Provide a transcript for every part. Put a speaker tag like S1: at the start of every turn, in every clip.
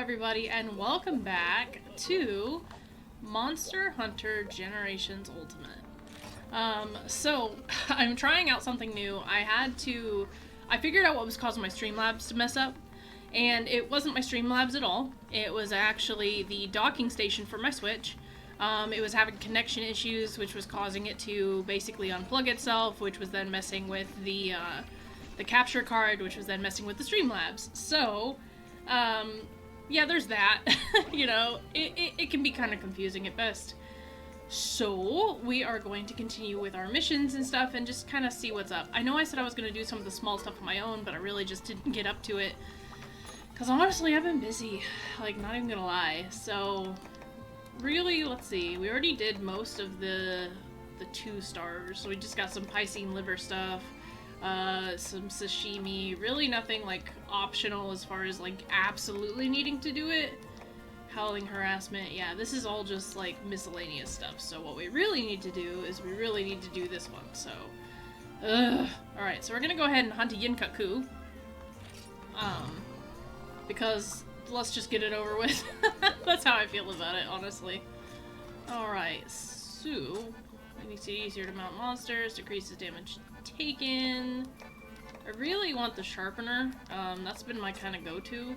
S1: everybody, and welcome back to Monster Hunter Generations Ultimate. So, I'm trying out something new. I figured out what was causing my Streamlabs to mess up, and it wasn't my Streamlabs at all. It was actually the docking station for my Switch. It was having connection issues, which was causing it to basically unplug itself, which was then messing with the capture card, which was then messing with the Streamlabs. So, yeah, there's that. You know, it can be kind of confusing at best. So, we are going to continue with our missions and stuff and just kind of see what's up. I know I said I was going to do some of the small stuff on my own, but I really just didn't get up to it. Because honestly, I've been busy. Like, not even gonna lie. So, really, let's see. We already did most of the 2 stars. So we just got some Piscine liver stuff. Some sashimi, really nothing like optional as far as like absolutely needing to do it. Howling harassment, yeah, this is all just like miscellaneous stuff. So what we really need to do is we really need to do this one. So, alright, so we're gonna go ahead and hunt a Yinkaku. Because let's just get it over with. That's how I feel about it, honestly. Alright, so it makes it easier to mount monsters, decreases damage taken. I really want the sharpener. That's been my kind of go-to.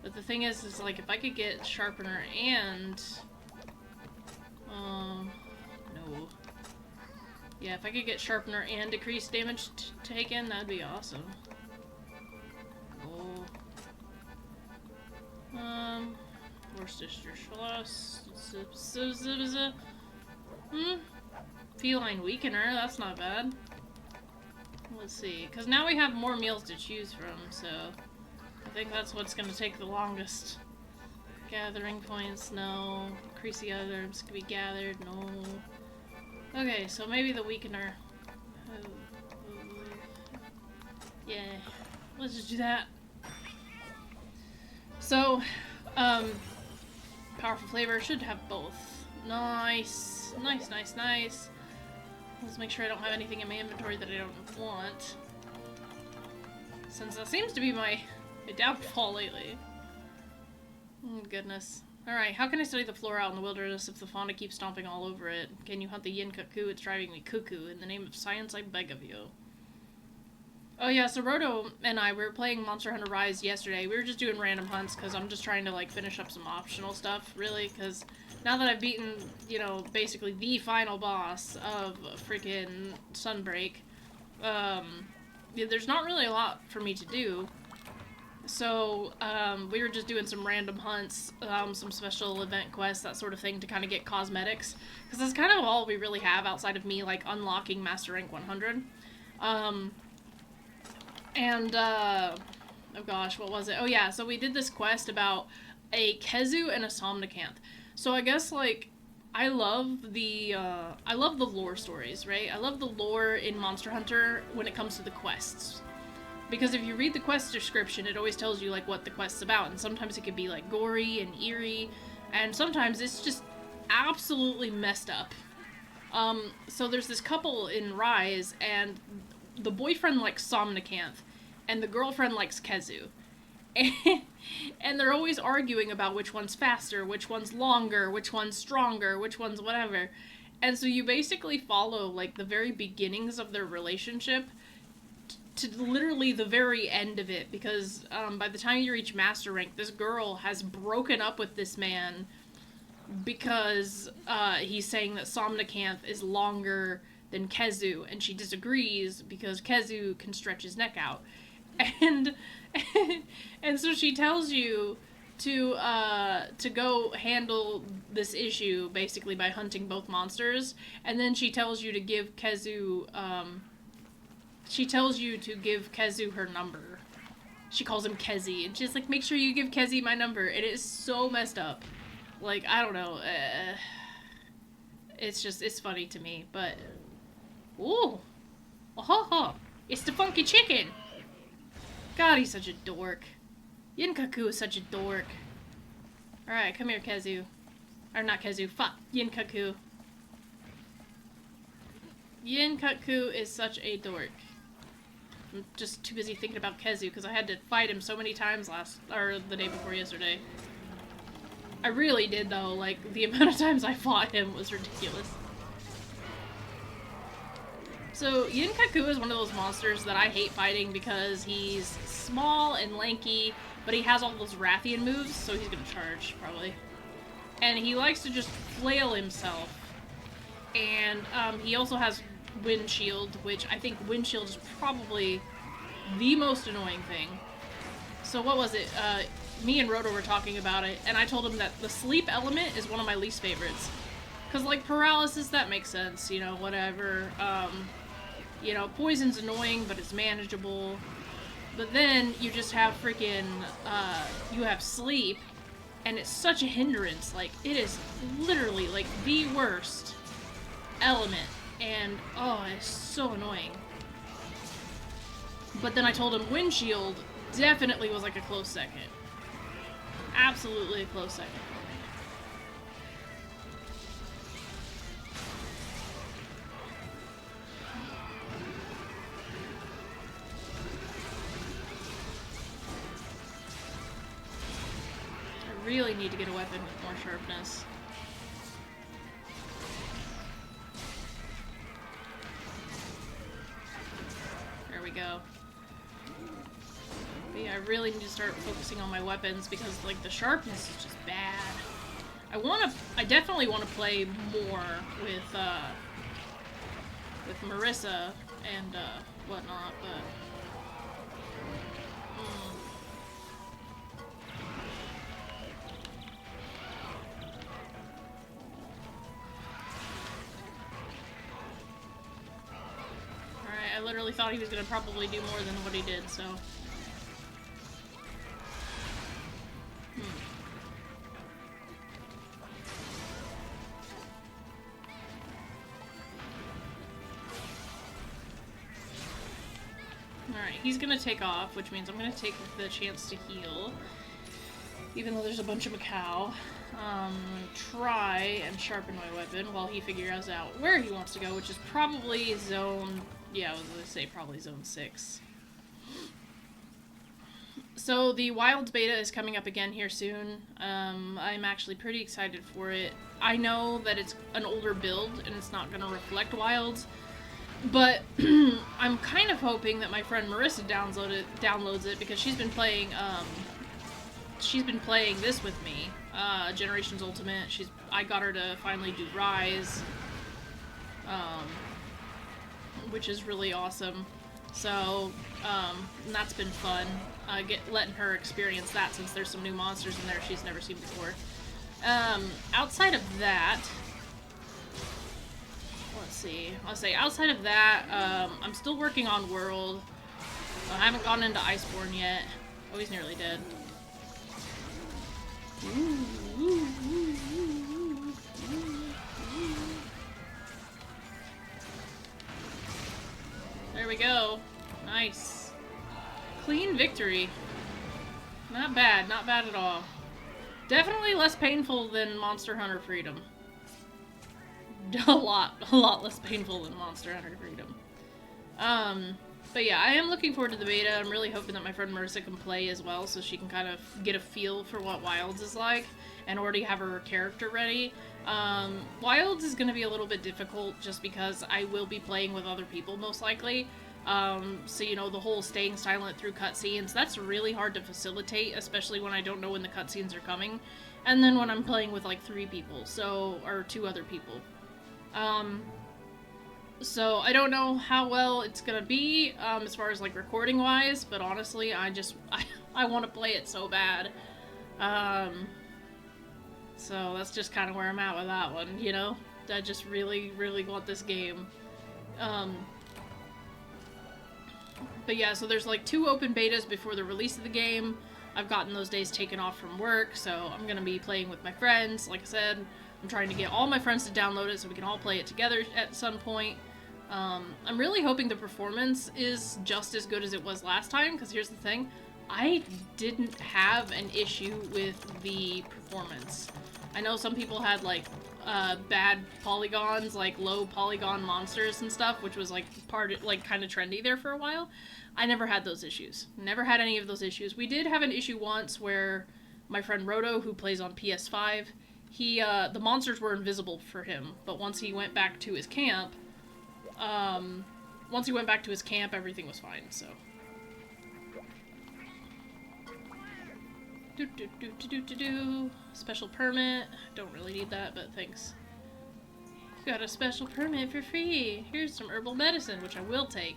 S1: But the thing is like if I could get sharpener and no. Yeah, if I could get sharpener and decrease damage taken, that'd be awesome. Oh. Worcestershire sauce. Feline weakener, that's not bad. Let's see, because now we have more meals to choose from, so I think that's what's going to take the longest. Gathering points, no. Increase the items can be gathered, no. Okay, so maybe the weakener. Yeah, let's just do that. So, powerful flavor should have both. Nice. Nice. Let's make sure I don't have anything in my inventory that I don't want. Since that seems to be my downfall lately. Oh, goodness. Alright, how can I study the flora out in the wilderness if the fauna keeps stomping all over it? Can you hunt the Yinkaku? It's driving me cuckoo. In the name of science, I beg of you. Oh yeah, so Roto and I, we were playing Monster Hunter Rise yesterday. We were just doing random hunts because I'm just trying to, like, finish up some optional stuff, really, because now that I've beaten, you know, basically the final boss of freaking Sunbreak, yeah, there's not really a lot for me to do. So, we were just doing some random hunts, some special event quests, that sort of thing, to kind of get cosmetics. Because that's kind of all we really have outside of me, like, unlocking Master Rank 100. Oh gosh, what was it? Oh yeah, so we did this quest about a Kezu and a Somnicanth. So I guess, like, I love the lore stories, right? I love the lore in Monster Hunter when it comes to the quests. Because if you read the quest description, it always tells you, like, what the quest's about. And sometimes it can be, like, gory and eerie. And sometimes it's just absolutely messed up. So there's this couple in Rise, and the boyfriend likes Somnicanth, and the girlfriend likes Kezu. And they're always arguing about which one's faster, which one's longer, which one's stronger, which one's whatever. And so you basically follow, like, the very beginnings of their relationship to literally the very end of it, because by the time you reach Master Rank, this girl has broken up with this man because he's saying that Somnicanth is longer than Kezu, and she disagrees because Kezu can stretch his neck out. And so she tells you to go handle this issue basically by hunting both monsters, and then she tells you to give Kezu her number. She calls him Kezi, and she's like, make sure you give Kezi my number. And it is so messed up. Like, I don't know. It's funny to me, but ooh, oh, it's the funky chicken. God, he's such a dork. Yinkaku is such a dork. Alright, come here, Kezu. Or not Kezu, fuck, Yinkaku. Yinkaku is such a dork. I'm just too busy thinking about Kezu because I had to fight him so many times the day before yesterday. I really did though, like, the amount of times I fought him was ridiculous. So, Yinkaku is one of those monsters that I hate fighting because he's small and lanky, but he has all those Rathian moves, so he's gonna charge, probably. And he likes to just flail himself. And he also has Wind Shield, which I think Wind Shield is probably the most annoying thing. So what was it? Me and Roto were talking about it, and I told him that the sleep element is one of my least favorites. Because, like, paralysis, that makes sense, you know, whatever. You know, poison's annoying, but it's manageable. But then you just have freaking, you have sleep, and it's such a hindrance. Like, it is literally, like, the worst element. And, oh, it's so annoying. But then I told him Windshield definitely was, like, a close second. Absolutely a close second. I really need to get a weapon with more sharpness. There we go. But yeah, I really need to start focusing on my weapons because, like, the sharpness is just bad. I definitely want to play more with Marissa and whatnot, but Alright, I literally thought he was gonna probably do more than what he did, so. Alright, he's gonna take off, which means I'm gonna take the chance to heal. Even though there's a bunch of Macau. I'm gonna try and sharpen my weapon while he figures out where he wants to go, which is probably zone... yeah, I was gonna say probably zone 6. So the Wilds beta is coming up again here soon. I'm actually pretty excited for it. I know that it's an older build and it's not gonna reflect Wilds, but I'm kind of hoping that my friend Marissa downloads it because she's been playing this with me, Generations Ultimate. I got her to finally do Rise, which is really awesome. So, and that's been fun, letting her experience that since there's some new monsters in there she's never seen before. Outside of that, let's see, I'll say outside of that, I'm still working on World. I haven't gone into Iceborne yet. Oh, he's nearly dead. There we go. Nice. Clean victory. Not bad, not bad at all. Definitely less painful than Monster Hunter Freedom. A lot less painful than Monster Hunter Freedom. But yeah, I am looking forward to the beta. I'm really hoping that my friend Marissa can play as well so she can kind of get a feel for what Wilds is like and already have her character ready. Wilds is going to be a little bit difficult just because I will be playing with other people most likely. So, you know, the whole staying silent through cutscenes, that's really hard to facilitate, especially when I don't know when the cutscenes are coming. And then when I'm playing with like 3 people, or 2 other people. So I don't know how well it's gonna be, as far as like recording wise, but honestly, I want to play it so bad. So that's just kind of where I'm at with that one, you know? I just really, really want this game. But yeah, so there's like 2 open betas before the release of the game. I've gotten those days taken off from work, so I'm gonna be playing with my friends. Like I said, I'm trying to get all my friends to download it so we can all play it together at some point. I'm really hoping the performance is just as good as it was last time, because here's the thing. I didn't have an issue with the performance. I know some people had, like, bad polygons, like low polygon monsters and stuff, which was like kind of trendy there for a while. I never had those issues. Never had any of those issues. We did have an issue once where my friend Roto, who plays on PS5, the monsters were invisible for him, but once he went back to his camp, everything was fine, so. Special permit. Don't really need that, but thanks. Got a special permit for free. Here's some herbal medicine, which I will take.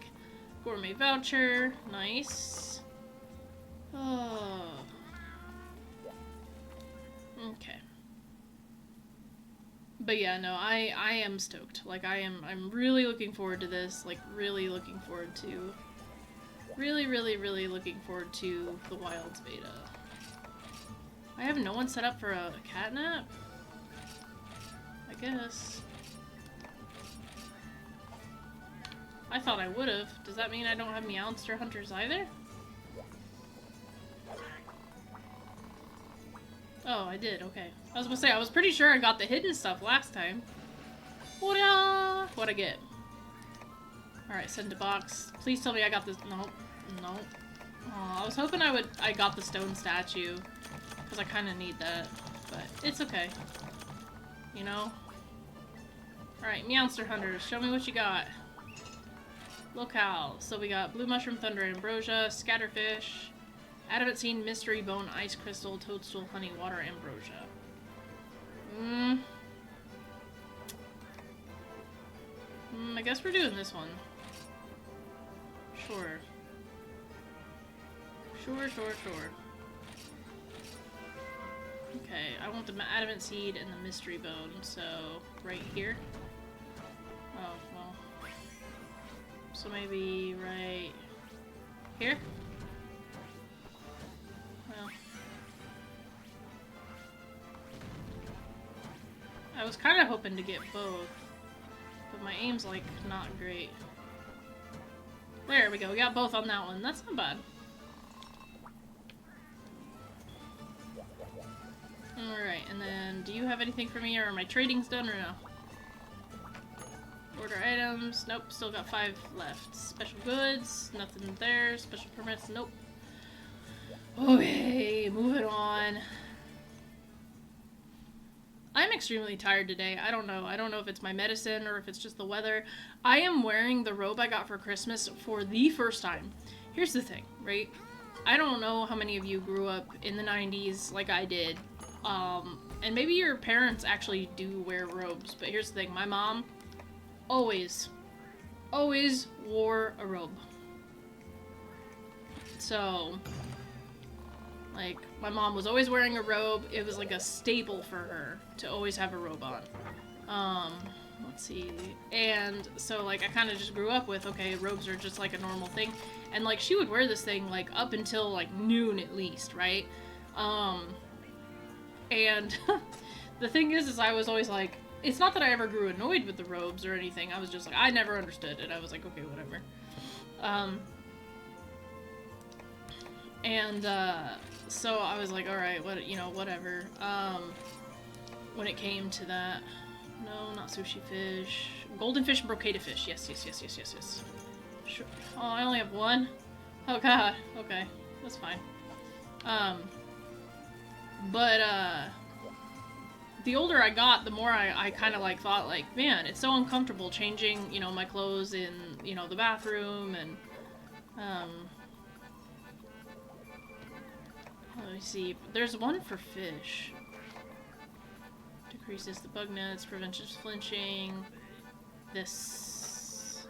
S1: Gourmet voucher. Nice. Oh. Okay. But yeah, no, I am stoked. Like, I'm really looking forward to this. Like, really looking forward to... Really looking forward to the Wilds beta. I have no one set up for a catnap? I guess. I thought I would've. Does that mean I don't have Meowster Hunters either? Oh, I did, okay. I was gonna say, I was pretty sure I got the hidden stuff last time. What'd I get? Alright, send to box. Please tell me I got this. Nope. Nope. Aw, I was hoping I got the stone statue. Because I kind of need that. But it's okay. You know? Alright, Meowster Hunters, show me what you got. Locale. So we got Blue Mushroom, Thunder, Ambrosia, Scatterfish, Adamantine, Mystery Bone, Ice Crystal, Toadstool, Honey, Water, Ambrosia. I guess we're doing this one. Sure. Sure. Okay, I want the Adamant Seed and the Mystery Bone, so right here. Oh, well. So maybe right here? Well. I was kind of hoping to get both, but my aim's, like, not great. There we go, we got both on that one. That's not bad. Alright, and then do you have anything for me, or are my tradings done or no? Order items, nope, still got 5 left. Special goods, nothing there. Special permits, nope. Okay, moving on. I'm extremely tired today. I don't know. I don't know if it's my medicine or if it's just the weather. I am wearing the robe I got for Christmas for the first time. Here's the thing, right? I don't know how many of you grew up in the 90s like I did. And maybe your parents actually do wear robes, but here's the thing. My mom always wore a robe. So, like, my mom was always wearing a robe. It was like a staple for her to always have a robe on. Let's see. And so, like, I kind of just grew up with, okay, robes are just like a normal thing. And, like, she would wear this thing, like, up until, like, noon at least, right? And the thing is I was always like, it's not that I ever grew annoyed with the robes or anything. I was just like, I never understood it. I was like, okay, whatever. So I was like, alright, whatever. When it came to that, no, not sushi fish. Golden fish and brocade fish. Yes. Sure. Oh, I only have one? Oh god. Okay. That's fine. The older I got, the more I kind of, like, thought, like, man, it's so uncomfortable changing, you know, my clothes in, you know, the bathroom, and, let me see. There's one for fish. Decreases the bug nets, prevents flinching. This.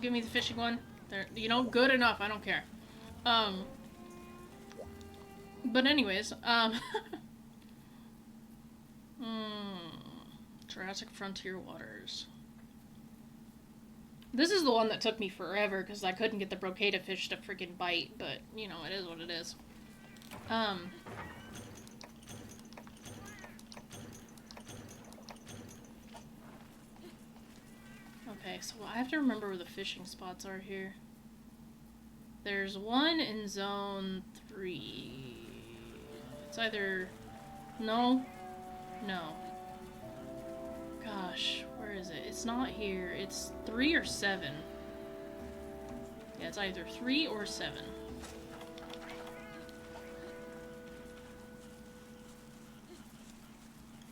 S1: Give me the fishing one. There, you know, good enough. I don't care. But anyways, Jurassic Frontier Waters. This is the one that took me forever because I couldn't get the brocade fish to freaking bite, but, you know, it is what it is. Okay, so I have to remember where the fishing spots are here. There's one in zone 3. It's either... No. No. Gosh, where is it? It's not here. It's 3 or 7. Yeah, it's either 3 or 7.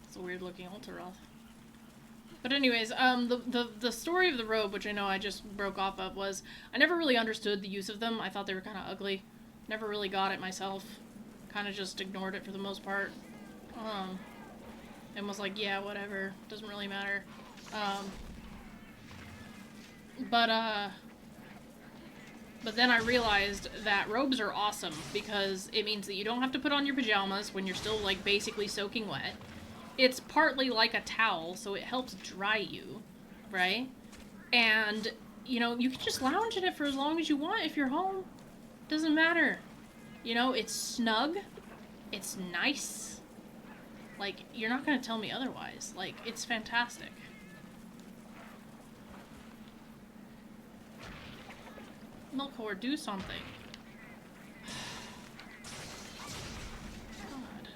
S1: It's a weird looking Ultaroth. But anyways, the story of the robe, which I know I just broke off of, was I never really understood the use of them. I thought they were kind of ugly. Never really got it myself. Kind of just ignored it for the most part. And was like, yeah, whatever. Doesn't really matter. But then I realized that robes are awesome because it means that you don't have to put on your pajamas when you're still, like, basically soaking wet. It's partly like a towel, so it helps dry you, right? And, you know, you can just lounge in it for as long as you want if you're home. Doesn't matter. You know, it's snug. It's nice. Like, you're not gonna tell me otherwise. Like, it's fantastic. Milkor, do something. God.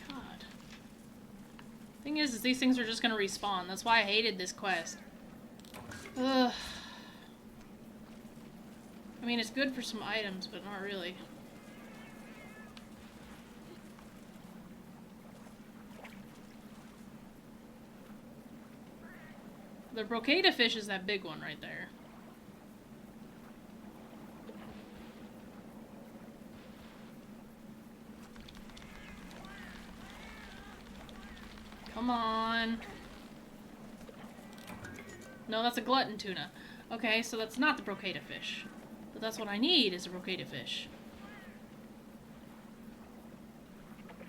S1: God. Thing is these things are just gonna respawn. That's why I hated this quest. Ugh. I mean, it's good for some items, but not really. The brocada fish is that big one right there. Come on. No, that's a glutton tuna. Okay, so that's not the brocada fish. But that's what I need, is a brocada fish.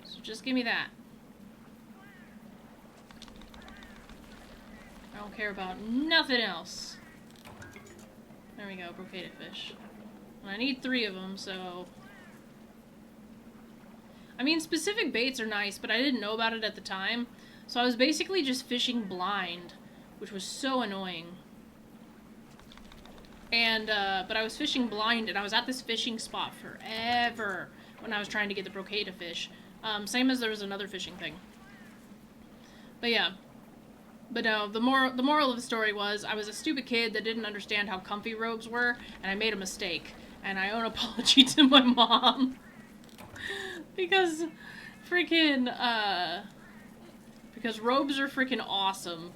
S1: So just give me that. I don't care about nothing else. There we go, brocada fish. And I need 3 of them, so... I mean, specific baits are nice, but I didn't know about it at the time. So I was basically just fishing blind, which was so annoying. And, but I was fishing blind, and I was at this fishing spot forever when I was trying to get the brocada fish. Same as there was another fishing thing. But yeah. But no, the moral of the story was I was a stupid kid that didn't understand how comfy robes were, and I made a mistake. And I owe an apology to my mom. Because freaking, because robes are freaking awesome.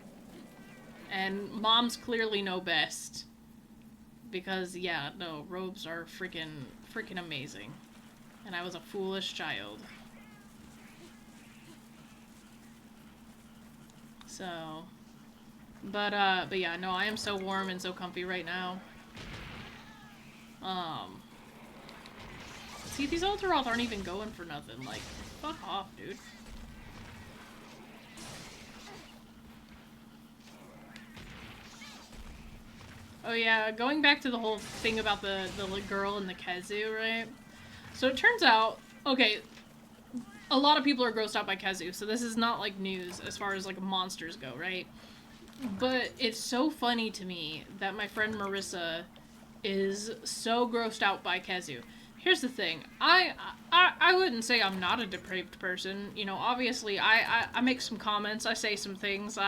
S1: And moms clearly know best. Because, yeah, no, robes are freaking amazing. And I was a foolish child. So, but yeah, no, I am so warm and so comfy right now. See, these Ultaroth aren't even going for nothing. Like, fuck off, dude. Oh yeah, going back to the whole thing about the girl and the Khezu, right? So it turns out, okay, a lot of people are grossed out by Khezu, so this is not, like, news as far as, like, monsters go, right? But it's so funny to me that my friend Marissa is so grossed out by Khezu. Here's the thing. I wouldn't say I'm not a depraved person. You know, obviously, I make some comments, I say some things,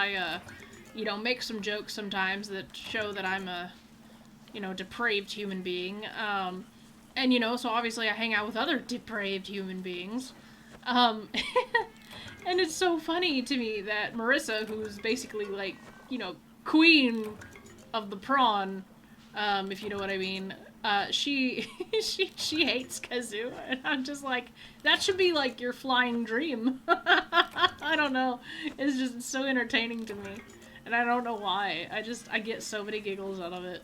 S1: you know, make some jokes sometimes that show that I'm a, you know, depraved human being. And, you know, so obviously I hang out with other depraved human beings. And it's so funny to me that Marissa, who's basically, like, you know, queen of the prawn, if you know what I mean, she hates Khezu, and I'm just like, that should be, like, your flying dream. I don't know. It's just so entertaining to me. And I don't know why. I get so many giggles out of it.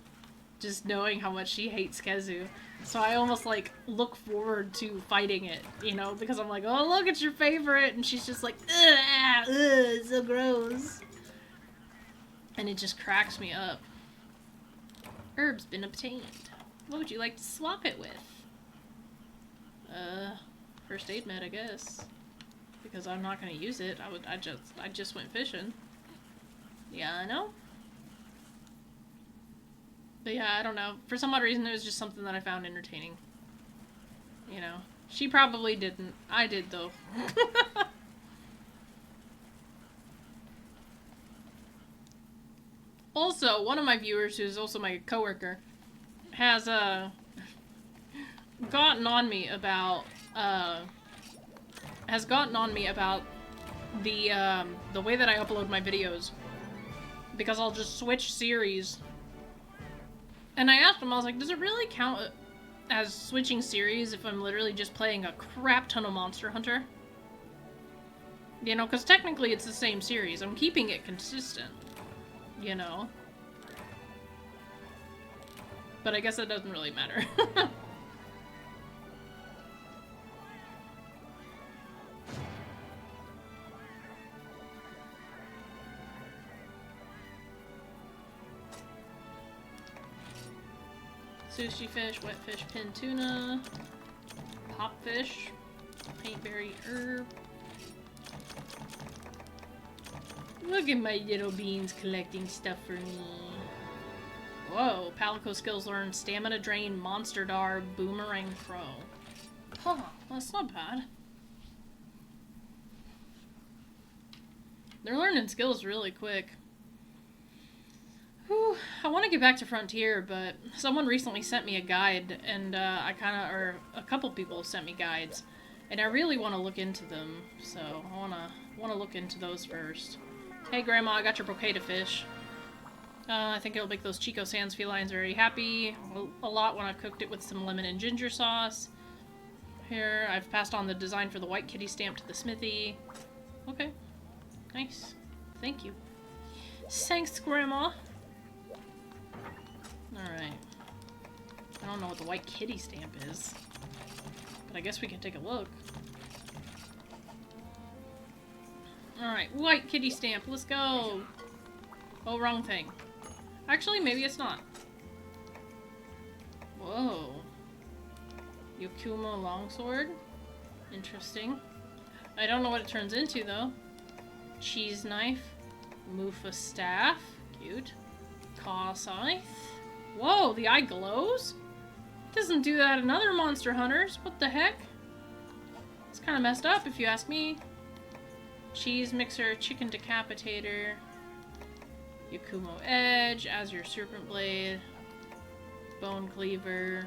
S1: Just knowing how much she hates Khezu. So I almost, like, look forward to fighting it, you know? Because I'm like, oh, look, it's your favorite! And she's just like, ugh, it's so gross. And it just cracks me up. Herb's been obtained. What would you like to swap it with? First aid med, I guess. Because I'm not gonna use it. I just went fishing. Yeah, I know. But yeah, I don't know. For some odd reason, it was just something that I found entertaining. You know. She probably didn't. I did, though. Also, one of my viewers, who's also my coworker, has gotten on me about the way that I upload my videos, because I'll just switch series. And I asked him, I was like, does it really count as switching series if I'm literally just playing a crap ton of Monster Hunter? You know, because technically it's the same series. I'm keeping it consistent, you know? But I guess it doesn't really matter. Sushi fish, wet fish, pin tuna, pop fish, paintberry herb. Look at my little beans collecting stuff for me. Whoa, Palico skills learned stamina drain, monster dar, boomerang throw. Huh, that's not bad. They're learning skills really quick. Whew, I want to get back to Frontier, but someone recently sent me a guide, and or a couple people sent me guides, and I really want to look into them, so I want to look into those first. Hey Grandma, I got your bouquet to fish. I think it'll make those Chico Sands felines very happy. A lot when I cooked it with some lemon and ginger sauce. Here, I've passed on the design for the white kitty stamp to the smithy. Okay. Nice. Thank you. Thanks, Grandma. Alright. I don't know what the white kitty stamp is, but I guess we can take a look. Alright, white kitty stamp, let's go! Oh, wrong thing. Actually, maybe it's not. Whoa. Yokumo longsword? Interesting. I don't know what it turns into, though. Cheese knife. Mufa staff. Cute. Caw scythe. Whoa, the eye glows? Doesn't do that in other Monster Hunters. What the heck? It's kind of messed up, if you ask me. Cheese mixer, chicken decapitator. Yakumo edge, Azure serpent blade, bone cleaver.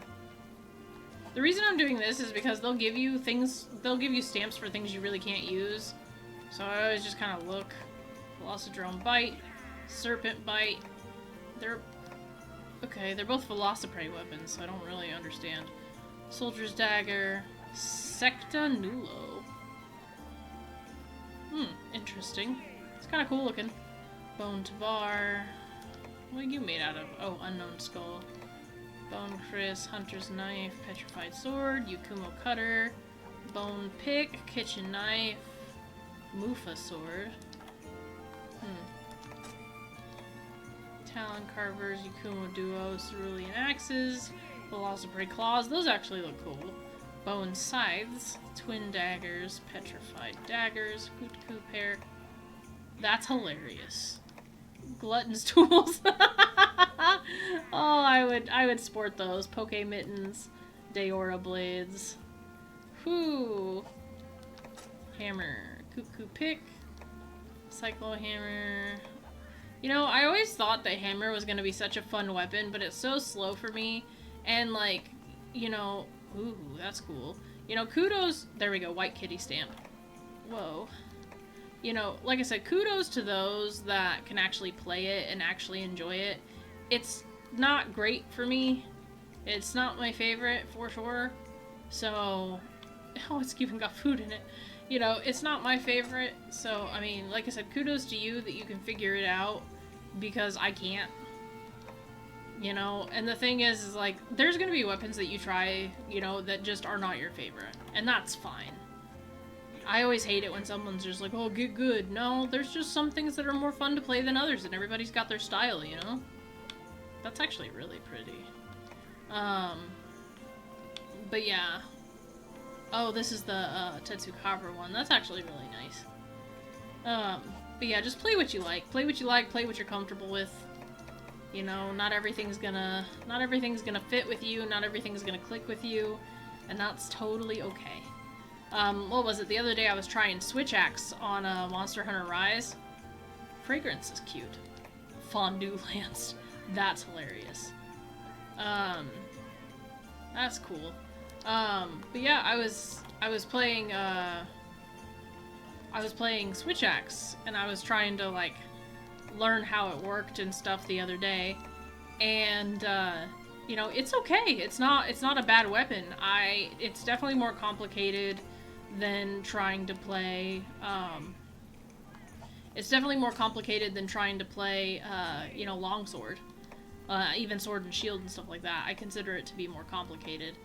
S1: The reason I'm doing this is because they'll give you stamps for things you really can't use. So I always just kind of look. Velocidrome bite, serpent bite. They're both Velociprey weapons, so I don't really understand. Soldier's dagger, Secta Nulo. Interesting. It's kind of cool looking. Bone Tavar. What are you made out of? Oh, unknown skull. Bone Chris, Hunter's knife, petrified sword, Yakumo cutter, bone pick, kitchen knife, Mufa sword. Talon carvers, Yakumo duo, cerulean axes, Velociprey claws. Those actually look cool. Bone scythes, twin daggers, petrified daggers, Kutku pair. That's hilarious. Glutton's tools. Oh, I would sport those. Poke mittens, Deora blades. Whoo. Hammer, Cuckoo pick, Cyclo hammer. You know, I always thought that hammer was gonna be such a fun weapon, but it's so slow for me. And like, you know, ooh, that's cool. You know, kudos. There we go. White kitty stamp. Whoa. You know, like I said, kudos to those that can actually play it and actually enjoy it. It's not great for me. It's not my favorite, for sure. So, oh, it's even got food in it. You know, it's not my favorite. So, I mean, like I said, kudos to you that you can figure it out, because I can't. You know, and the thing is like, there's gonna be weapons that you try, you know, that just are not your favorite. And that's fine. I always hate it when someone's just like, oh, get good. No, there's just some things that are more fun to play than others, and everybody's got their style, you know? That's actually really pretty. But yeah. Oh, this is the Tetsukabra one. That's actually really nice. But yeah, just play what you like. Play what you like, play what you're comfortable with. You know, not everything's gonna fit with you, not everything's gonna click with you, and that's totally okay. What was it? The other day I was trying Switch Axe on Monster Hunter Rise. Fragrance is cute. Fondue Lance. That's hilarious. That's cool. But yeah, I was playing Switch Axe, and I was trying to, like, learn how it worked and stuff the other day, and, you know, it's okay. It's not a bad weapon. It's definitely more complicated than trying to play, you know, longsword. Even sword and shield and stuff like that. I consider it to be more complicated.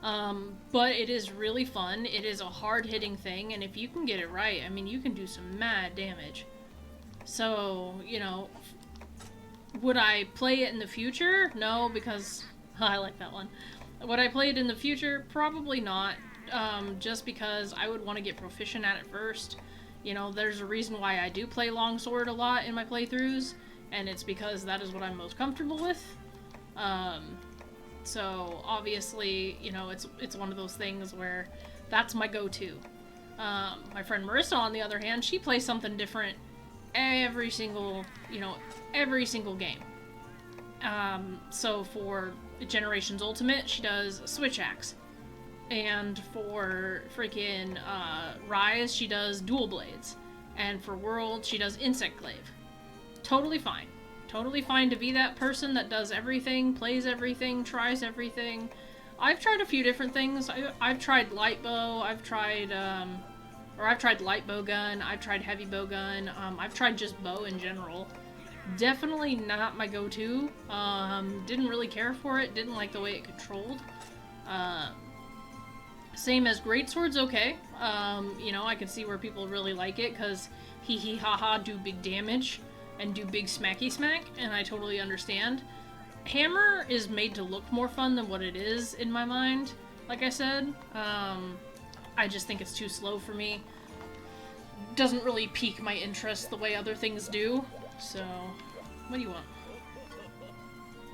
S1: But it is really fun. It is a hard-hitting thing, and if you can get it right, I mean, you can do some mad damage. So, you know, would I play it in the future? No, because I like that one. Would I play it in the future? Probably not. Just because I would want to get proficient at it first. You know, there's a reason why I do play longsword a lot in my playthroughs, and it's because that is what I'm most comfortable with. So obviously, you know, it's one of those things where that's my go-to. My friend Marissa, on the other hand, she plays something different every single game. So for Generations Ultimate, she does Switch Axe. And for freaking Rise, she does Dual Blades. And for World, she does Insect Glaive. Totally fine. Totally fine to be that person that does everything, plays everything, tries everything. I've tried a few different things. I've tried light bow, I've tried light bow gun, I've tried heavy bow gun, I've tried just bow in general. Definitely not my go-to. Didn't really care for it, didn't like the way it controlled. Same as greatsword's okay. You know, I can see where people really like it, because hee hee ha ha do big damage and do big smacky smack, and I totally understand. Hammer is made to look more fun than what it is in my mind, like I said. I just think it's too slow for me. Doesn't really pique my interest the way other things do. So, what do you want?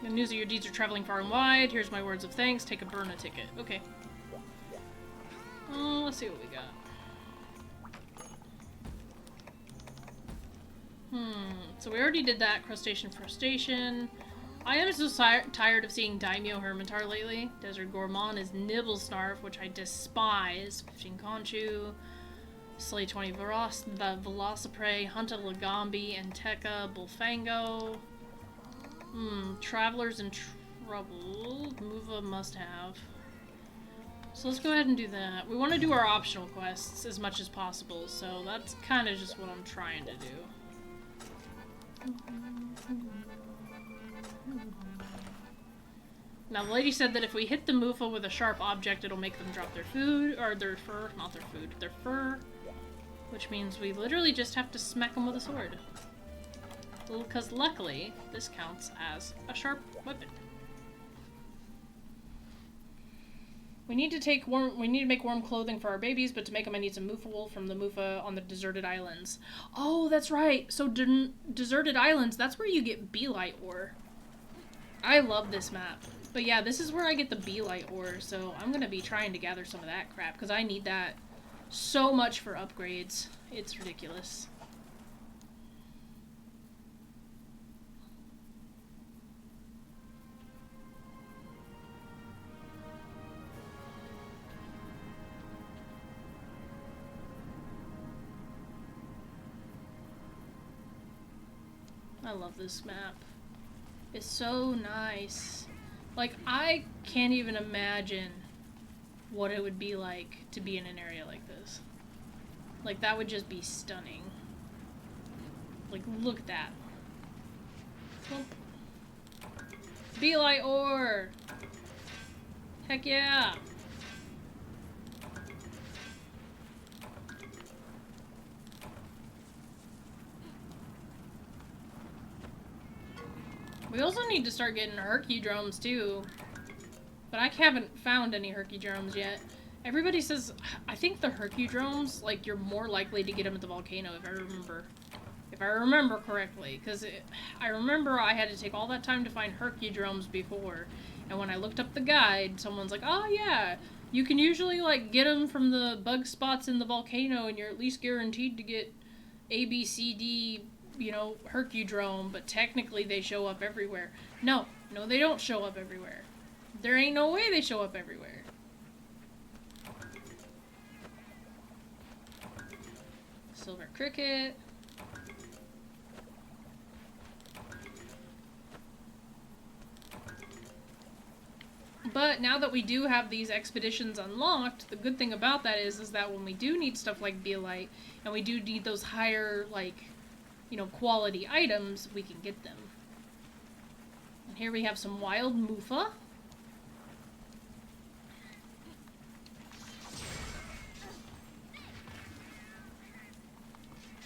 S1: The news of your deeds are traveling far and wide. Here's my words of thanks. Take a burn a ticket. Okay. Let's see what we got. So we already did that. Crustacean Frustation. I am so tired of seeing Daimyo Hermitar lately. Desert Gourmand is Nibblesnarf, which I despise. 15 Conchu. Slay 20 Velociprey. Hunta Lagambi. Anteca. Bullfango. Travelers in Trouble. Move a must have. So let's go ahead and do that. We want to do our optional quests as much as possible, so that's kind of just what I'm trying to do. Now, the lady said that if we hit the Mufa with a sharp object, it'll make them drop their food, or their fur, not their food, their fur, which means we literally just have to smack them with a sword. Because luckily, this counts as a sharp weapon. We need to make warm clothing for our babies, but to make them I need some Mufa wool from the Mufa on the deserted islands. Oh, that's right. So deserted islands, that's where you get bee light ore. I love this map. But yeah, this is where I get the bee light ore, so I'm gonna be trying to gather some of that crap, because I need that so much for upgrades. It's ridiculous. I love this map. It's so nice. Like, I can't even imagine what it would be like to be in an area like this. Like, that would just be stunning. Like, look at that. Well, bee light ore! Heck yeah! We also need to start getting herky-drums too. But I haven't found any herky-drums yet. Everybody says, I think the herky-drums, like, you're more likely to get them at the volcano, if I remember. If I remember correctly, because I remember I had to take all that time to find herkydromes before, and when I looked up the guide, someone's like, oh yeah, you can usually like get them from the bug spots in the volcano, and you're at least guaranteed to get A, B, C, D, you know, herkydrome, but technically they show up everywhere. No, they don't show up everywhere. There ain't no way they show up everywhere. Silver cricket. But now that we do have these expeditions unlocked, the good thing about that is that when we do need stuff like Beelite, and we do need those higher, like, you know, quality items, we can get them. And here we have some wild Mufa.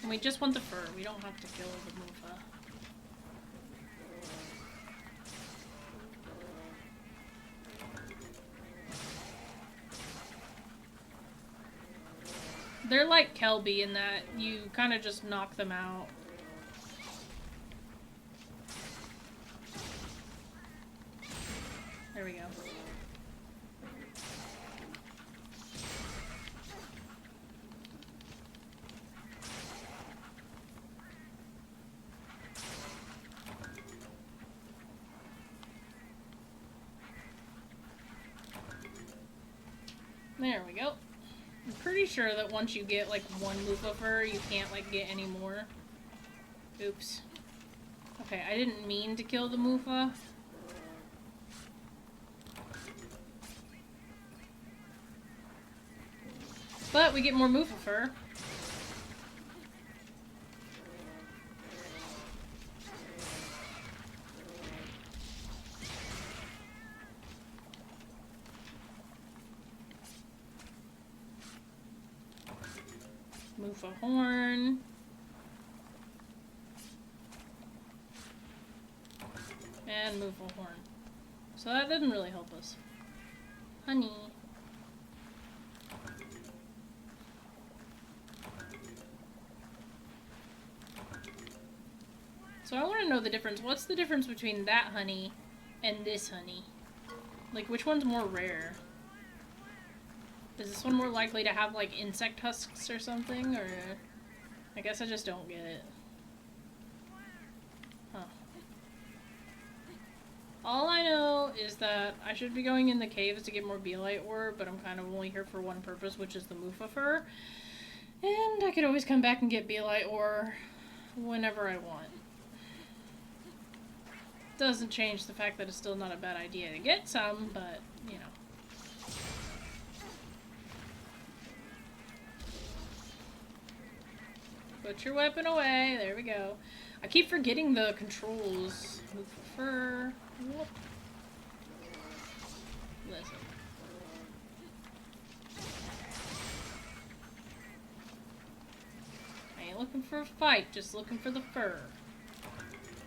S1: And we just want the fur. We don't have to kill the Mufa. They're like Kelby in that you kind of just knock them out. There we go. There we go. I'm pretty sure that once you get like one Mufa fur, you can't like get any more. Oops. Okay, I didn't mean to kill the Mufa. But we get more Mufa fur. Mufa horn. And Mufa horn. So that didn't really help us. Honey. So I want to know the difference. What's the difference between that honey and this honey? Like, which one's more rare? Is this one more likely to have, like, insect husks or something, or... I guess I just don't get it. Huh. All I know is that I should be going in the caves to get more Beelite ore, but I'm kind of only here for one purpose, which is the Mufa fur. And I could always come back and get Beelite ore whenever I want. Doesn't change the fact that it's still not a bad idea to get some, but, you know. Put your weapon away. There we go. I keep forgetting the controls. Move for fur. Whoop. Listen. I ain't looking for a fight, just looking for the fur.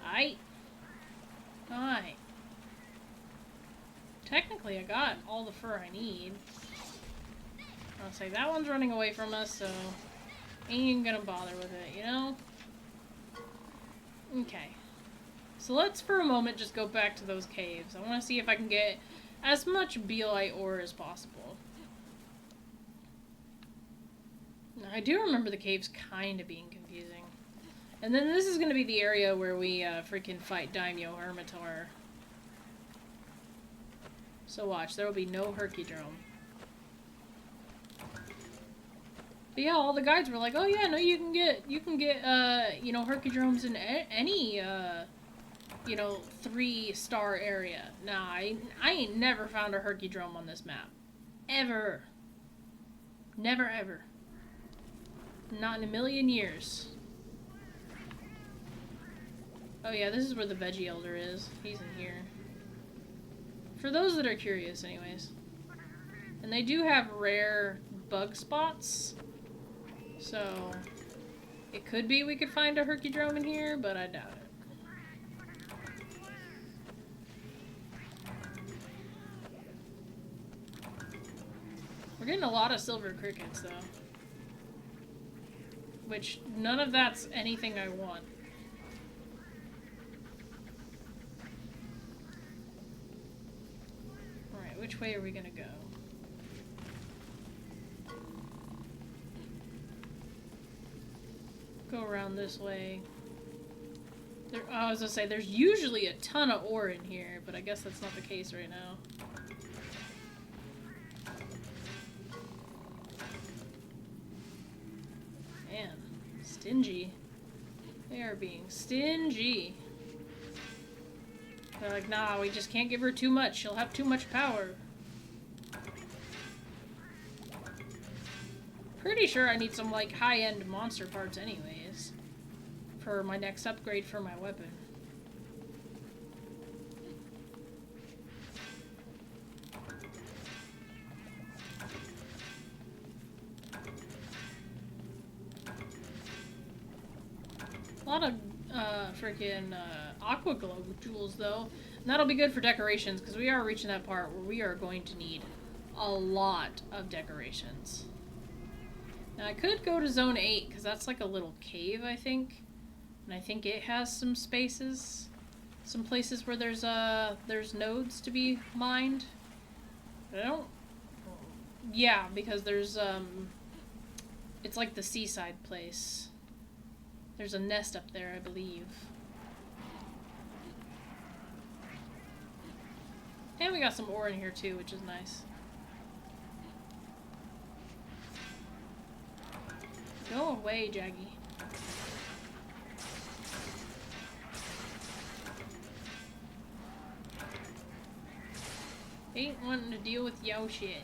S1: Aight. Alright. Technically, I got all the fur I need. I'll say that one's running away from us, so... ain't gonna bother with it, you know? Okay. So let's for a moment just go back to those caves. I want to see if I can get as much Beelite ore as possible. Now, I do remember the caves kind of being confusing. And then this is gonna be the area where we freaking fight Daimyo Hermitar. So watch, there will be no herkydrome. But yeah, all the guides were like, oh yeah, no, you can get, you know, herkydromes in any, you know, 3-star area. Nah, I ain't never found a herkydrome on this map. Ever. Never ever. Not in a million years. Oh yeah, this is where the Veggie Elder is. He's in here. For those that are curious, anyways. And they do have rare bug spots. So, it could be we could find a herkydrome in here, but I doubt it. We're getting a lot of silver crickets, though. which none of that's anything I want. Alright, which way are we gonna go? Go around this way. There, I was gonna say, there's usually a ton of ore in here, but I guess that's not the case right now. Man, stingy. They are being stingy. They're like, nah, we just can't give her too much. She'll have too much power. Pretty sure I need some, like, high-end monster parts anyways. For my next upgrade for my weapon. A lot of freaking aqua glow jewels though. And that'll be good for decorations because we are reaching that part where we are going to need a lot of decorations. Now I could go to zone 8 because that's like a little cave, I think. And I think it has some spaces. Some places where there's nodes to be mined. But I don't... Yeah, because there's it's like the seaside place. There's a nest up there, I believe. And we got some ore in here too, which is nice. Go away, Jaggy. Ain't wanting to deal with yo shit.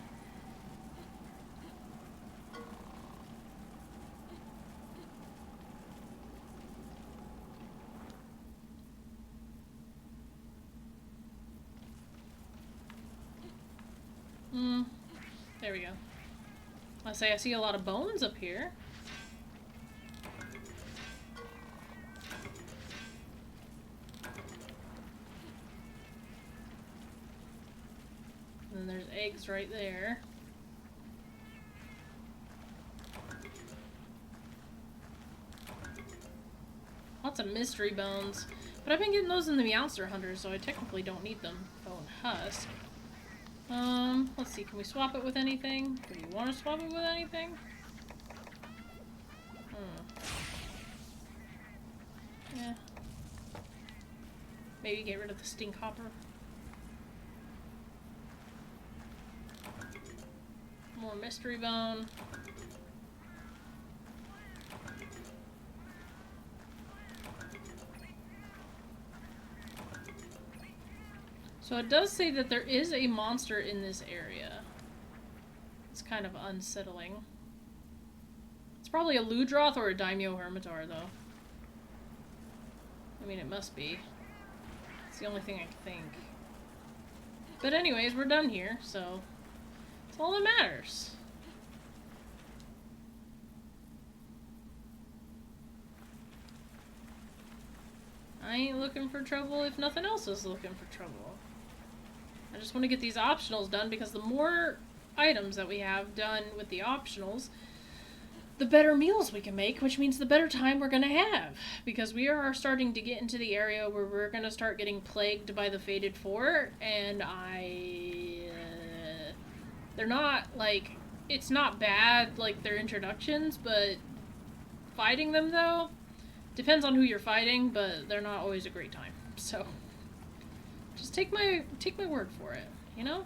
S1: There we go. I see a lot of bones up here. And then there's eggs right there. Lots of mystery bones. But I've been getting those in the Monster Hunter, so I technically don't need them. Bone husk. Let's see, can we swap it with anything? Do you want to swap it with anything? Yeah. Maybe get rid of the stink hopper. More mystery bone. So it does say that there is a monster in this area. It's kind of unsettling. It's probably a Ludroth or a Daimyo Hermitar, though. I mean, it must be. It's the only thing I can think. But anyways, we're done here, so it's all that matters. I ain't looking for trouble if nothing else is looking for trouble. I just want to get these optionals done because the more items that we have done with the optionals, the better meals we can make, which means the better time we're going to have. Because we are starting to get into the area where we're going to start getting plagued by the Fated Four, and they're not, like, it's not bad, like, their introductions, but fighting them, though, depends on who you're fighting, but they're not always a great time, so... Just take my word for it, you know?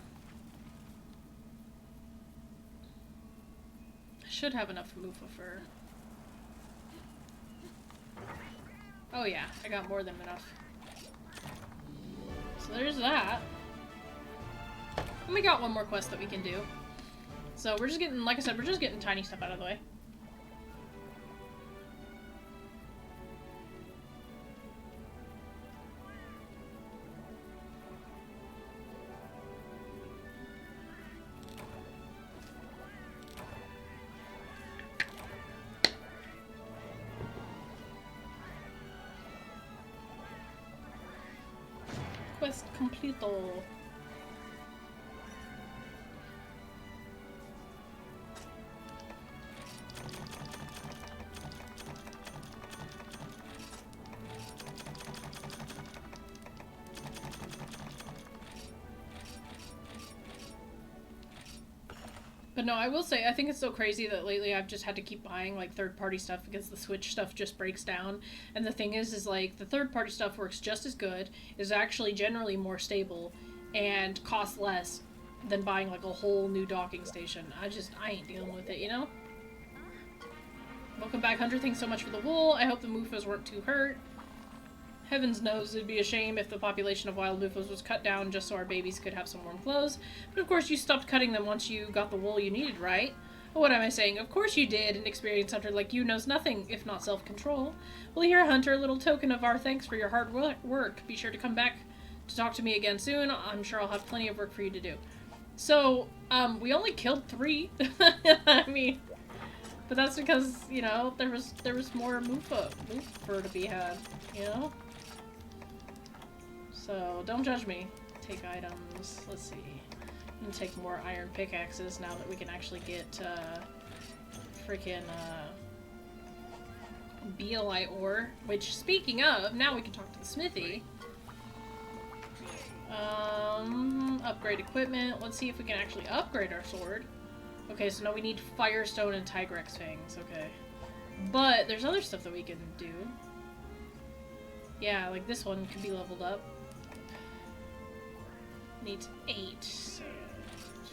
S1: I should have enough Mufa fur. Oh yeah, I got more than enough. So there's that. And we got one more quest that we can do. So we're just getting, like I said, we're just getting tiny stuff out of the way. Quest completo. But no, I will say, I think it's so crazy that lately I've just had to keep buying, like, third-party stuff because the Switch stuff just breaks down. And the thing is, like, the third-party stuff works just as good, is actually generally more stable, and costs less than buying, like, a whole new docking station. I ain't dealing with it, you know? Welcome back, Hunter. Thanks so much for the wool. I hope the Moofas weren't too hurt. Heavens knows it'd be a shame if the population of wild Moofas was cut down just so our babies could have some warm clothes. But of course you stopped cutting them once you got the wool you needed, right? What am I saying? Of course you did. An experienced hunter like you knows nothing, if not self-control. Well, here, Hunter, a little token of our thanks for your hard work. Be sure to come back to talk to me again soon. I'm sure I'll have plenty of work for you to do. So, we only killed 3. I mean, but that's because, you know, there was more Moofa to be had, you know? So, don't judge me. Take items. Let's see. I'm gonna take more iron pickaxes now that we can actually get, freaking, Beelite ore. Which, speaking of, now we can talk to the smithy. Upgrade equipment. Let's see if we can actually upgrade our sword. Okay, so now we need Firestone and Tigrex fangs. Okay. But, there's other stuff that we can do. Yeah, like this one can be leveled up. Needs 8, so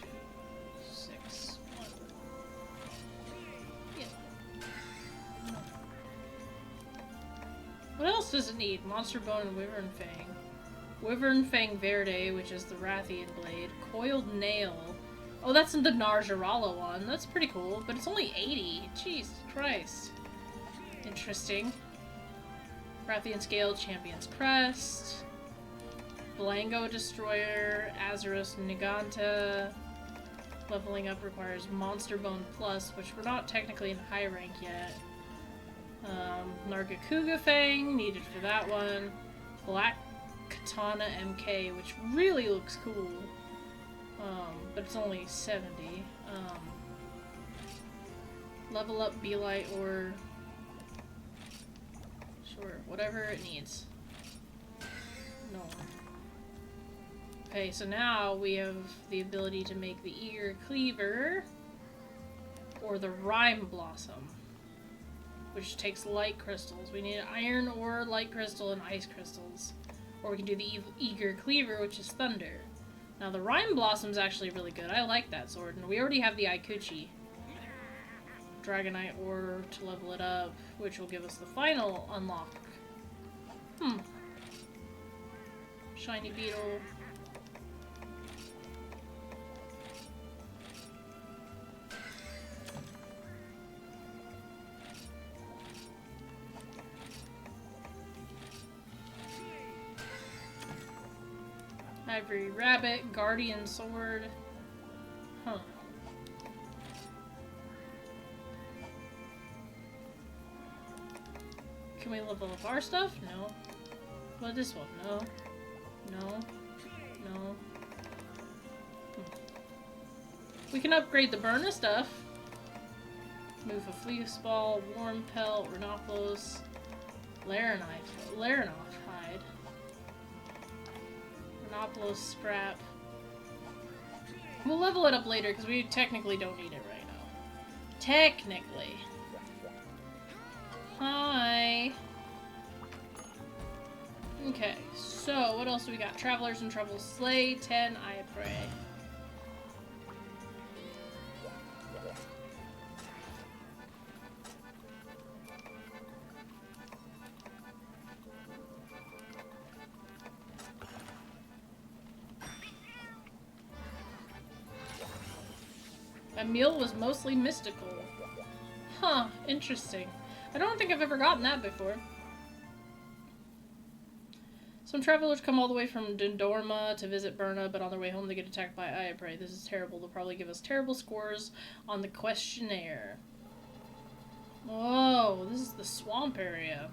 S1: 2, 6, 1. Yeah. What else does it need? Monster Bone and Wyvern Fang. Wyvern Fang Verde, which is the Rathian Blade. Coiled Nail. Oh, that's the Narjarala one. That's pretty cool, but it's only 80. Jesus Christ. Interesting. Rathian Scale, Champion's Crest. Blango Destroyer, Azuros Niganta. Leveling up requires Monster Bone Plus, which we're not technically in high rank yet. Nargacuga Fang, needed for that one. Black Katana MK, which really looks cool. But it's only 70. Level up Beelite or... Sure, whatever it needs. No. Okay, so now we have the ability to make the Eager Cleaver or the Rime Blossom, which takes light crystals. We need iron ore, light crystal, and ice crystals. Or we can do the Eager Cleaver, which is thunder. Now the Rime Blossom's actually really good. I like that sword, and we already have the Ikuchi. Dragonite ore to level it up, which will give us the final unlock. Shiny beetle. Ivory rabbit, guardian sword. Huh. Can we level up our stuff? No. What this one? No. No. No. We can upgrade the burner stuff. Move a fleece ball, warm pelt, Rhinoplos, Laranoff hide. Rhinoplos scrap. We'll level it up later because we technically don't need it right now. Technically. Hi. Okay, so what else do we got? Travelers in Trouble, Slay 10, I pray. Emil was mostly mystical. Huh, interesting. I don't think I've ever gotten that before. Some travelers come all the way from Dindorma to visit Burna, but on their way home they get attacked by Iapre. This is terrible. They'll probably give us terrible scores on the questionnaire. Oh, this is the swamp area.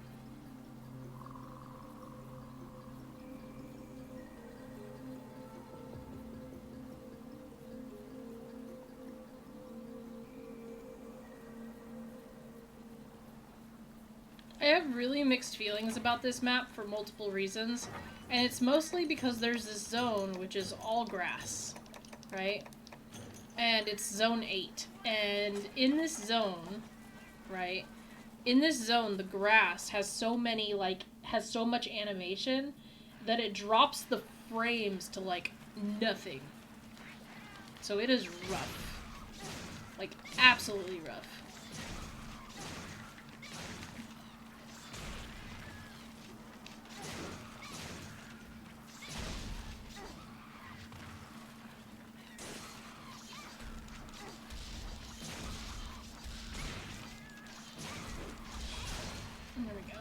S1: I have really mixed feelings about this map for multiple reasons, and it's mostly because there's this zone which is all grass, right? and it's zone 8. And in this zone, right, in this zone, the grass has so many, like, has so much animation that it drops the frames to, like, nothing. So it is rough. Like, absolutely rough. There we go.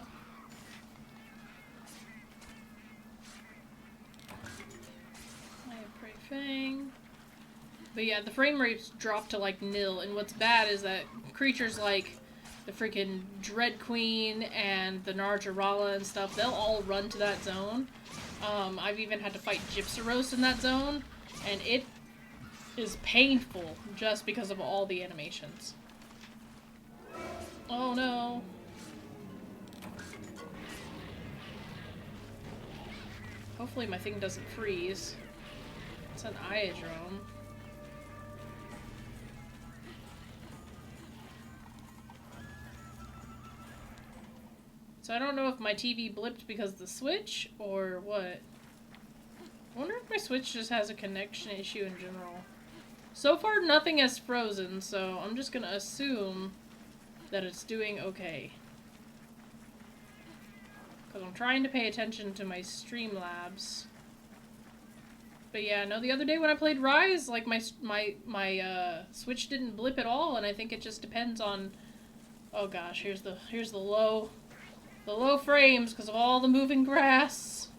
S1: I have Prey Fang. But yeah, the frame rates drop to like nil, and what's bad is that creatures like the freaking Dread Queen and the Narjarala and stuff, they'll all run to that zone. I've even had to fight Gypsaros in that zone, and it is painful just because of all the animations. Oh no. Hopefully my thing doesn't freeze. It's an Iodrome. So I don't know if my TV blipped because of the Switch, or what. I wonder if my Switch just has a connection issue in general. So far, nothing has frozen, so I'm just gonna assume that it's doing okay. Because I'm trying to pay attention to my Streamlabs. But yeah, no, the other day when I played Rise, like, my Switch didn't blip at all, and I think it just depends on... Oh gosh, here's the low frames because of all the moving grass.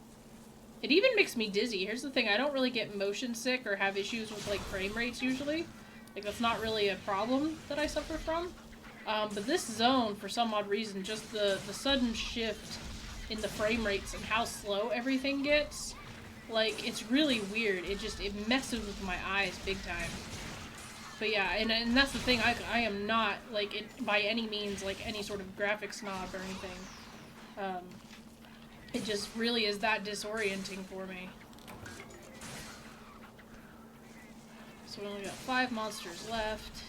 S1: It even makes me dizzy. Here's the thing, I don't really get motion sick or have issues with, like, frame rates usually. Like, that's not really a problem that I suffer from. But this zone, for some odd reason, just the sudden shift in the frame rates and how slow everything gets, like, it's really weird. It messes with my eyes big time. But yeah, and that's the thing, I am not, like, by any means, like, any sort of graphics snob or anything. It just really is that disorienting for me. So we only got 5 monsters left.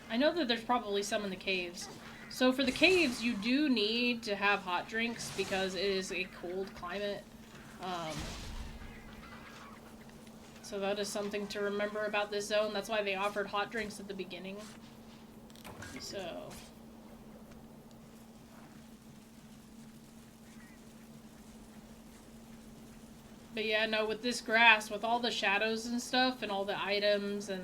S1: I know that there's probably some in the caves. So for the caves, you do need to have hot drinks because it is a cold climate. So that is something to remember about this zone. That's why they offered hot drinks at the beginning. So... But yeah, no, with this grass, with all the shadows and stuff, and all the items, and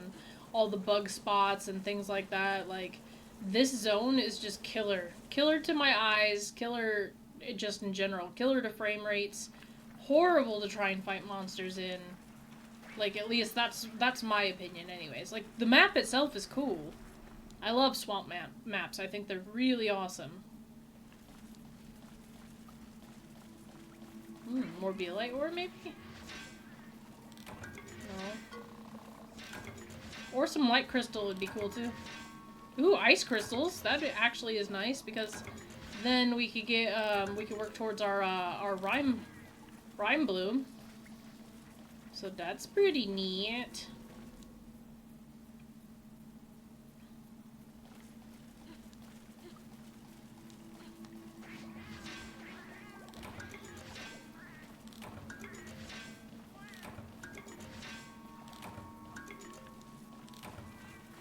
S1: all the bug spots and things like that, like, this zone is just killer. Killer to my eyes, killer just in general. Killer to frame rates. Horrible to try and fight monsters in. Like, at least that's my opinion anyways. Like, the map itself is cool. I love swamp maps. I think they're really awesome. More Beelite ore, maybe? No. Or some light crystal would be cool, too. Ooh, ice crystals. That actually is nice, because then we could get, we could work towards our rhyme bloom. So that's pretty neat.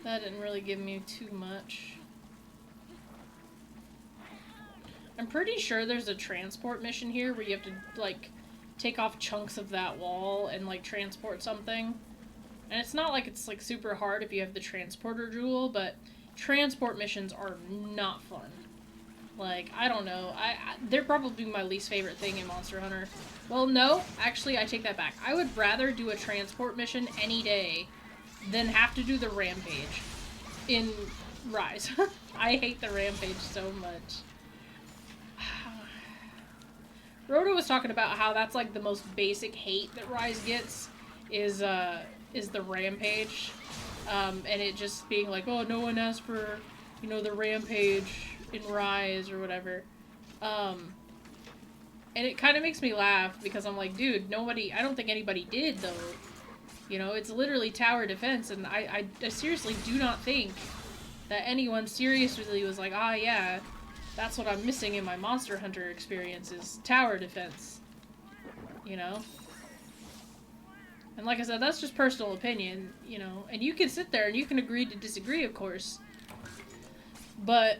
S1: That didn't really give me too much. I'm pretty sure there's a transport mission here where you have to, like, take off chunks of that wall and, like, transport something. And it's not like it's, like, super hard if you have the transporter jewel, but transport missions are not fun. Like, I don't know. They're probably my least favorite thing in Monster Hunter. Well, no, actually, I take that back. I would rather do a transport mission any day than have to do the rampage in Rise. I hate the rampage so much. Rhoda was talking about how that's like the most basic hate that Rise gets is the rampage. And it just being like, oh, no one asked for, you know, the rampage in Rise or whatever. And it kind of makes me laugh because I'm like, dude, I don't think anybody did though. You know, it's literally tower defense, and I seriously do not think that anyone seriously was like, ah, yeah, that's what I'm missing in my Monster Hunter experience is tower defense. You know? And like I said, that's just personal opinion, you know, and you can sit there and you can agree to disagree, of course. But,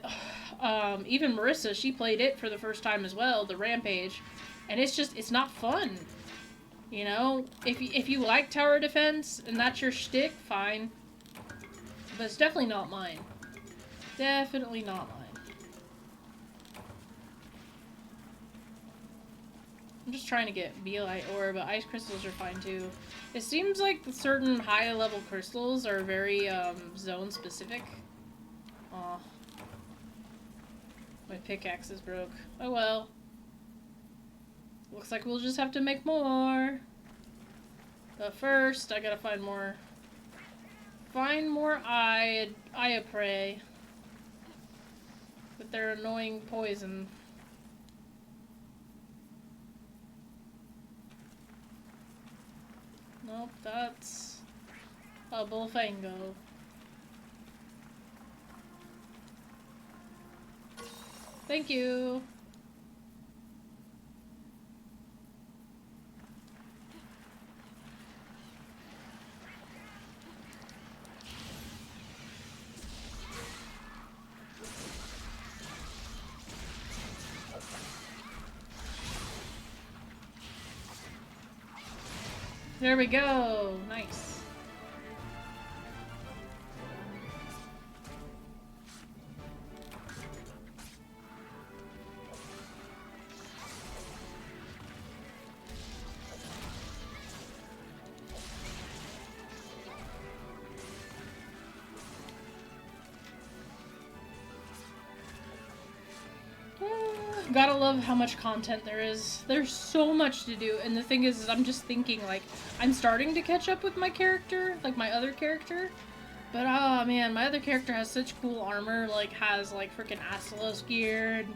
S1: even Marissa, she played it for the first time as well, the Rampage, and it's just, it's not fun. You know? If you like tower defense and that's your shtick, fine. But it's definitely not mine. Definitely not mine. I'm just trying to get Beelite ore, but ice crystals are fine too. It seems like certain high level crystals are very zone specific. Aw. My pickaxe is broke. Oh well. Looks like we'll just have to make more. But first, I gotta find more. Find more Iapre. With their annoying poison. Nope, that's a Bullfango. Thank you. There we go. Nice. Gotta love how much content there is. There's so much to do, and the thing is I'm just thinking, like, I'm starting to catch up with my character, like my other character, but oh man, my other character has such cool armor, like, has, like, freaking Astalos gear,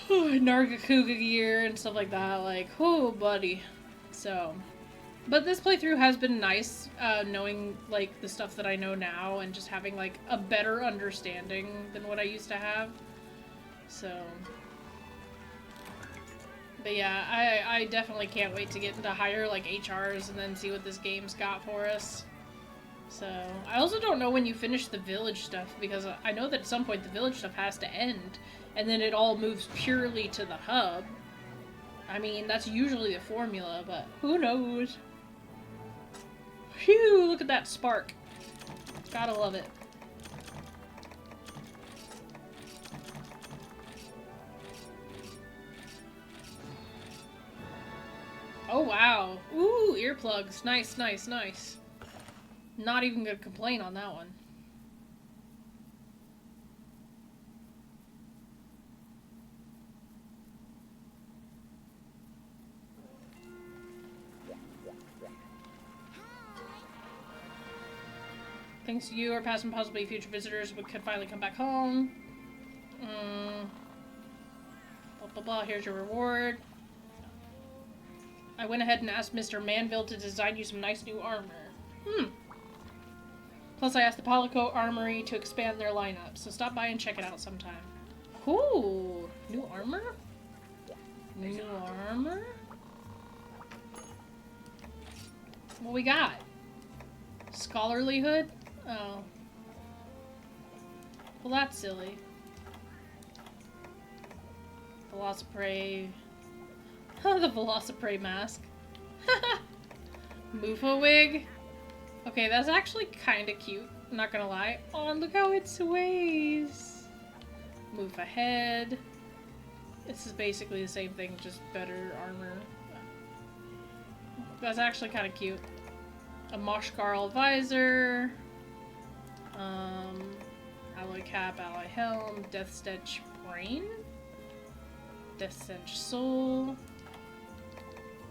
S1: and Nargacuga gear, and stuff like that, like, oh buddy. So, but this playthrough has been nice, knowing, like, the stuff that I know now, and just having, like, a better understanding than what I used to have. So, but yeah, I definitely can't wait to get into higher, like, HRs and then see what this game's got for us. So, I also don't know when you finish the village stuff, because I know that at some point the village stuff has to end, and then it all moves purely to the hub. I mean, that's usually the formula, but who knows? Phew, look at that spark. Gotta love it. Oh wow. Ooh, earplugs. Nice, nice, nice. Not even gonna complain on that one. Thanks to you, our past and possibly future visitors could finally come back home. Blah blah blah, here's your reward. I went ahead and asked Mr. Manville to design you some nice new armor. Plus I asked the Polico Armory to expand their lineup, so stop by and check it out sometime. Cool! New armor? New armor? What we got? Scholarly hood? Oh. Well, that's silly. Velociprey. The Velociprey mask. Mufa wig. Okay, that's actually kind of cute. I'm not gonna lie. Oh, look how it sways. Mufa head. This is basically the same thing, just better armor. That's actually kind of cute. A Moshgarl visor. Alloy cap, alloy helm, Death Stench brain. Death Stench soul.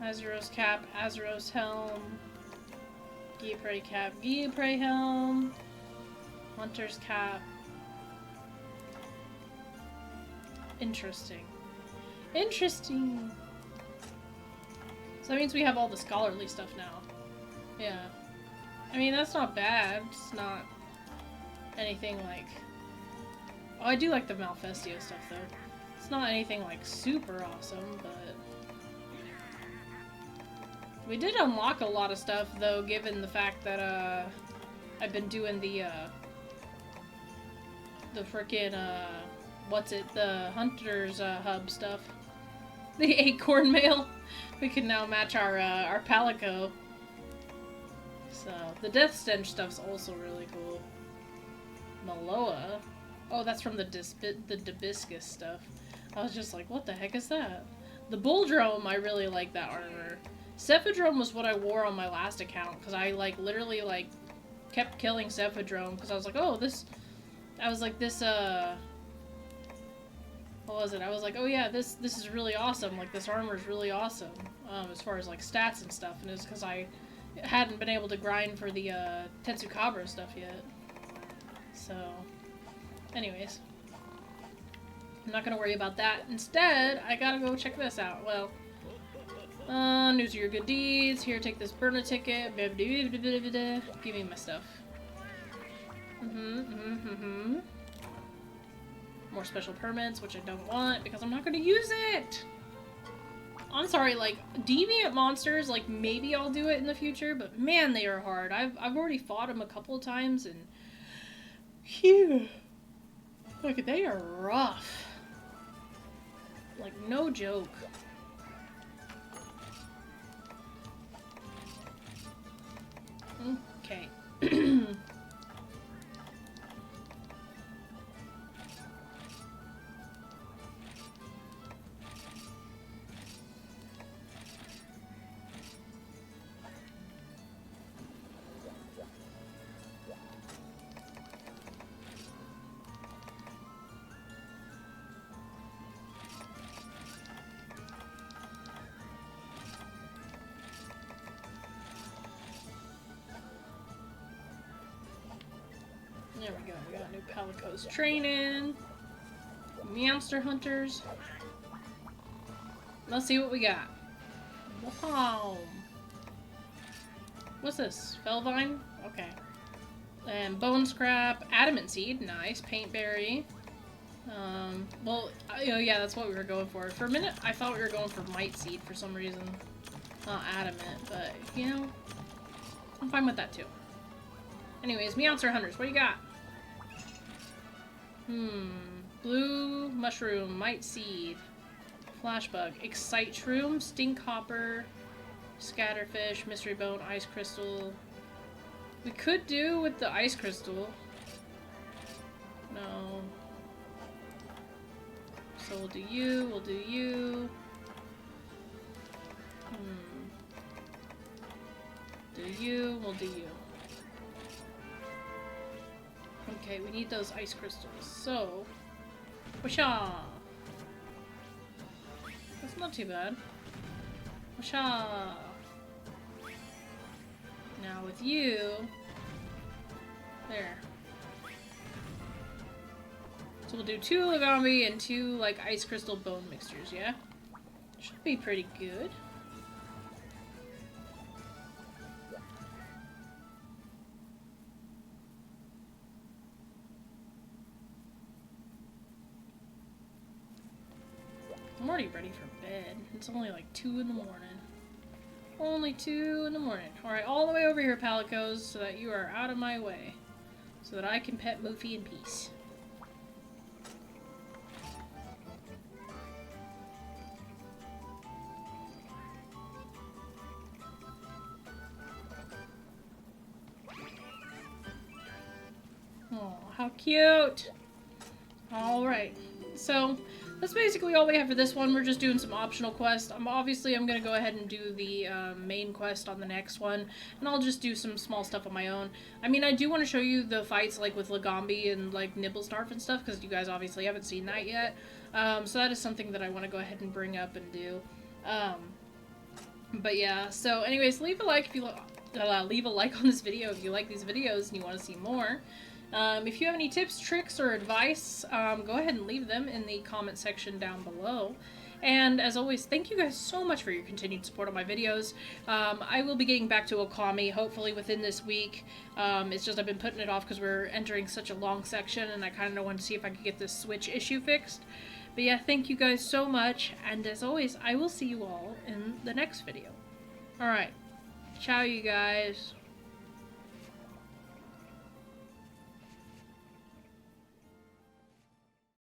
S1: Azeros cap, Azeros helm. Gypre cap, Gypre helm. Hunter's cap. Interesting. Interesting. So that means we have all the scholarly stuff now. Yeah. I mean, that's not bad. It's not anything like... Oh, I do like the Malfestio stuff, though. It's not anything, like, super awesome, but... We did unlock a lot of stuff, though, given the fact that, I've been doing the frickin', what's it? The Hunter's, Hub stuff. The Acorn Mail. We can now match our Palico. So, the Death Stench stuff's also really cool. Maloa? Oh, that's from the Dabiscus stuff. I was just like, what the heck is that? The Bulldrome, I really like that armor. Cephadrome was what I wore on my last account, because I, like, literally, like, kept killing Cephadrome, because I was like, oh, this... I was like, this, what was it? I was like, oh yeah, this is really awesome. Like, this armor is really awesome, as far as, like, stats and stuff, and it was because I hadn't been able to grind for the, Tetsukabra stuff yet. So, anyways. I'm not gonna worry about that. Instead, I gotta go check this out. Well, news of your good deeds. Here, take this burner ticket. Give me my stuff. More special permits, which I don't want because I'm not gonna use it. I'm sorry, like, deviant monsters, like, maybe I'll do it in the future, but man, they are hard. I've already fought them a couple of times, and phew, like, they are rough. Like, no joke. Okay. There we go, we got new Palico's training. Monster hunters. Let's see what we got. Wow. What's this? Felvine? Okay. And bone scrap, adamant seed, nice. Paintberry. Well, oh yeah, that's what we were going for. For a minute, I thought we were going for might seed for some reason. Not adamant, but, you know, I'm fine with that too. Anyways, Monster Hunters, what do you got? Blue mushroom, might seed, flashbug, excite shroom, stink hopper, scatterfish, mystery bone, ice crystal. We could do with the ice crystal. No. So we'll do you, we'll do you. Do you, we'll do you. Okay, we need those ice crystals, so... Whoosha! That's not too bad. Whoosha! Now with you... There. So we'll do 2 Okami and 2, like, ice crystal bone mixtures, yeah? Should be pretty good. I'm already ready for bed. It's only like 2 in the morning. Only 2 in the morning. Alright, all the way over here, Palicos, so that you are out of my way. So that I can pet Moofy in peace. Oh, how cute! Alright, so... that's basically all we have for this one. We're just doing some optional quests. Obviously, I'm going to go ahead and do the main quest on the next one, and I'll just do some small stuff on my own. I mean, I do want to show you the fights, like, with Lagambi and, like, Nibblesnarf and stuff, because you guys obviously haven't seen that yet. So that is something that I want to go ahead and bring up and do. But yeah, so anyways, leave a like if you leave a like on this video if you like these videos and you want to see more. If you have any tips, tricks, or advice, go ahead and leave them in the comment section down below. And as always, thank you guys so much for your continued support on my videos. I will be getting back to Okami hopefully within this week. It's just I've been putting it off because we're entering such a long section, and I kind of want to see if I could get this Switch issue fixed. But yeah, thank you guys so much, and as always, I will see you all in the next video. Alright, ciao you guys.